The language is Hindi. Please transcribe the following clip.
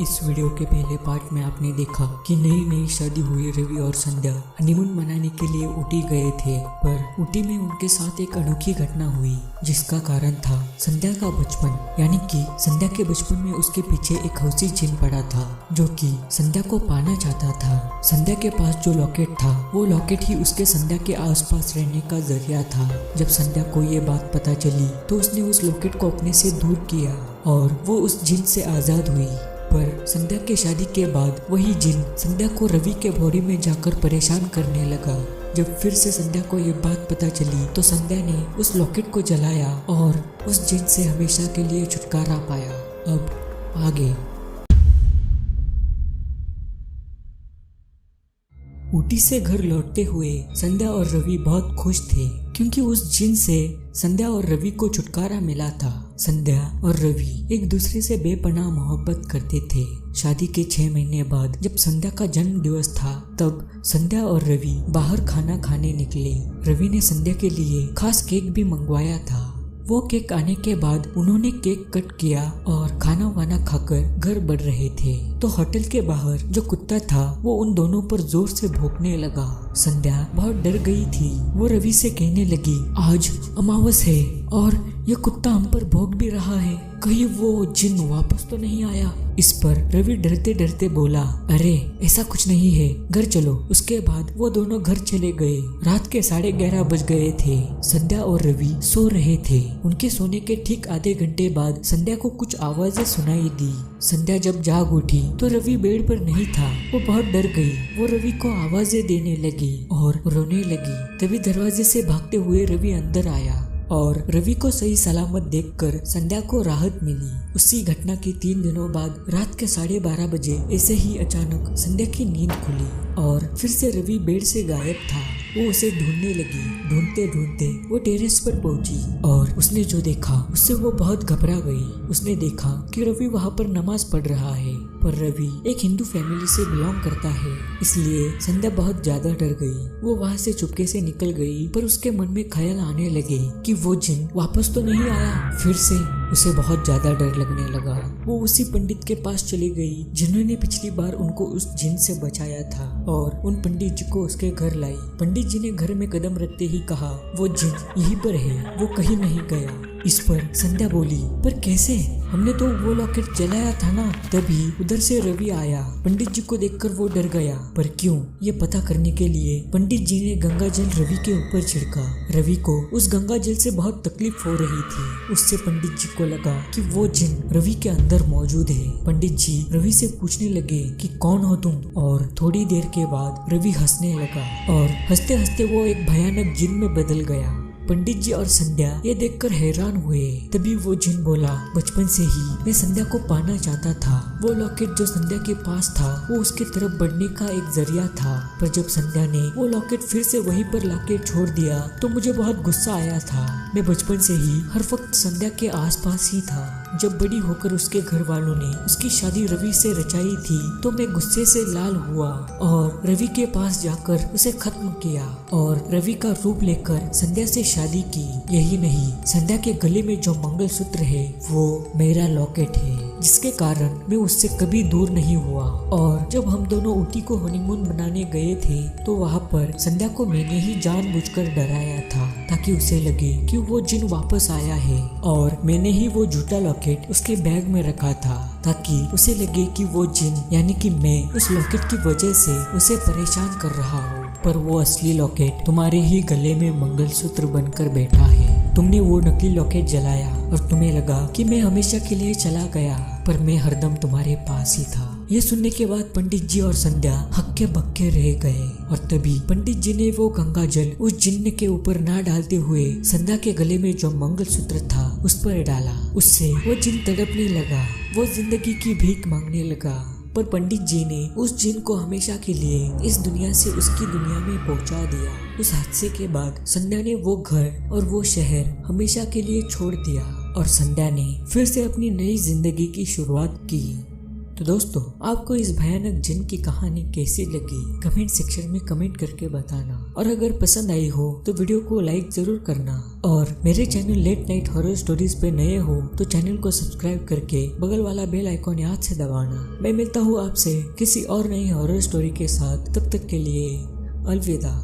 इस वीडियो के पहले पार्ट में आपने देखा कि नई शादी हुई रवि और संध्या हनीमून मनाने के लिए ऊटी गए थे, पर ऊटी में उनके साथ एक अनोखी घटना हुई जिसका कारण था संध्या का बचपन। यानी कि संध्या के बचपन में उसके पीछे एक हौसी जिन पड़ा था जो कि संध्या को पाना चाहता था। संध्या के पास जो लॉकेट था वो लॉकेट ही उसके संध्या के आसपास रहने का जरिया था। जब संध्या को ये बात पता चली तो उसने उस लॉकेट को अपने से दूर किया और वो उस जिन से आजाद हुई। पर संध्या के शादी के बाद वही जिन संध्या को रवि के भौरी में जाकर परेशान करने लगा। जब फिर से संध्या को ये बात पता चली तो संध्या ने उस लॉकेट को जलाया और उस जिन से हमेशा के लिए छुटकारा पाया। अब आगे ऊटी से घर लौटते हुए संध्या और रवि बहुत खुश थे क्योंकि उस जिन से संध्या और रवि को छुटकारा मिला था। संध्या और रवि एक दूसरे से बेपनाह मोहब्बत करते थे। शादी के 6 महीने बाद जब संध्या का जन्म दिवस था तब संध्या और रवि बाहर खाना खाने निकले। रवि ने संध्या के लिए खास केक भी मंगवाया था। वो केक आने के बाद उन्होंने केक कट किया और खाना वाना खाकर घर बढ़ रहे थे तो होटल के बाहर जो कुत्ता था वो उन दोनों पर जोर से भौंकने लगा। संध्या बहुत डर गई थी। वो रवि से कहने लगी, आज अमावस है और ये कुत्ता हम पर भौंक भी रहा है, कहीं वो जिन वापस तो नहीं आया। इस पर रवि डरते डरते बोला, अरे ऐसा कुछ नहीं है, घर चलो। उसके बाद वो दोनों घर चले गए। रात के 11:30 बज गए थे। संध्या और रवि सो रहे थे। उनके सोने के ठीक आधे घंटे बाद संध्या को कुछ आवाजें सुनाई दी। संध्या जब जाग उठी तो रवि बेड पर नहीं था। वो बहुत डर गई। वो रवि को आवाजें देने लगी और रोने लगी। तभी दरवाजे से भागते हुए रवि अंदर आया और रवि को सही सलामत देखकर संध्या को राहत मिली। उसी घटना के 3 दिनों बाद रात के 12:30 बजे ऐसे ही अचानक संध्या की नींद खुली और फिर से रवि बेड से गायब था। वो उसे ढूंढने लगी। ढूंढते ढूंढते वो टेरेस पर पहुंची और उसने जो देखा उससे वो बहुत घबरा गई। उसने देखा कि रवि वहाँ पर नमाज पढ़ रहा है, पर रवि एक हिंदू फैमिली से बिलोंग करता है, इसलिए संध्या बहुत ज्यादा डर गई। वो वहाँ से चुपके से निकल गई, पर उसके मन में ख्याल आने लगे कि वो जिन वापस तो नहीं आया। फिर से उसे बहुत ज्यादा डर लगने लगा। वो उसी पंडित के पास चली गई जिन्होंने पिछली बार उनको उस जिन से बचाया था और उन पंडित जी को उसके घर लाई। पंडित जी ने घर में कदम रखते ही कहा, वो जिन यहीं पर है, वो कहीं नहीं गया। इस पर संध्या बोली, पर कैसे? हमने तो वो लॉकेट जलाया था ना। तभी उधर से रवि आया। पंडित जी को देखकर वो डर गया, पर क्यों, ये पता करने के लिए पंडित जी ने गंगा जल रवि के ऊपर छिड़का। रवि को उस गंगा जल से बहुत तकलीफ हो रही थी। उससे पंडित जी को लगा कि वो जिन रवि के अंदर मौजूद है। पंडित जी रवि से पूछने लगे कि कौन हो तुम? और थोड़ी देर के बाद रवि हंसने लगा और हंसते हंसते वो एक भयानक जिन में बदल गया। पंडित जी और संध्या ये देखकर हैरान हुए। तभी वो जिन बोला, बचपन से ही मैं संध्या को पाना चाहता था। वो लॉकेट जो संध्या के पास था वो उसके तरफ बढ़ने का एक जरिया था, पर जब संध्या ने वो लॉकेट फिर से वहीं पर लाके छोड़ दिया तो मुझे बहुत गुस्सा आया था। मैं बचपन से ही हर वक्त संध्या के आसपास ही था। जब बड़ी होकर उसके घर वालों ने उसकी शादी रवि से रचाई थी तो मैं गुस्से से लाल हुआ और रवि के पास जाकर उसे खत्म किया और रवि का रूप लेकर संध्या से शादी की। यही नहीं, संध्या के गले में जो मंगलसूत्र है वो मेरा लॉकेट है, जिसके कारण मैं उससे कभी दूर नहीं हुआ। और जब हम दोनों ऊटी को हनीमून मनाने गए थे तो वहाँ पर संध्या को मैंने ही जानबूझकर डराया था ताकि उसे लगे कि वो जिन वापस आया है, और मैंने ही वो झूठा लॉकेट उसके बैग में रखा था ताकि उसे लगे कि वो जिन यानी कि मैं उस लॉकेट की वजह से उसे परेशान कर रहा हूँ। पर वो असली लॉकेट तुम्हारे ही गले में मंगलसूत्र बनकर बैठा है। तुमने वो नकली लॉकेट जलाया और तुम्हें लगा कि मैं हमेशा के लिए चला गया, पर मैं हरदम तुम्हारे पास ही था। ये सुनने के बाद पंडित जी और संध्या हक्के बक्के रह गए और तभी पंडित जी ने वो गंगा जल उस जिन्न के ऊपर ना डालते हुए संध्या के गले में जो मंगलसूत्र था उस पर डाला। उससे वो जिन तड़पने लगा। वो जिंदगी की भीख मांगने लगा, पर पंडित जी ने उस जिन को हमेशा के लिए इस दुनिया से उसकी दुनिया में पहुंचा दिया। उस हादसे के बाद संध्या ने वो घर और वो शहर हमेशा के लिए छोड़ दिया और संध्या ने फिर से अपनी नई जिंदगी की शुरुआत की। तो दोस्तों आपको इस भयानक जिन की कहानी कैसी लगी कमेंट सेक्शन में कमेंट करके बताना, और अगर पसंद आई हो तो वीडियो को लाइक जरूर करना, और मेरे channel late night horror stories पे नए हो तो चैनल को सब्सक्राइब करके बगल वाला बेल आइकॉन याद से दबाना। मैं मिलता हूँ आपसे किसी और नई हॉरर स्टोरी के साथ, तब तक के लिए अलविदा।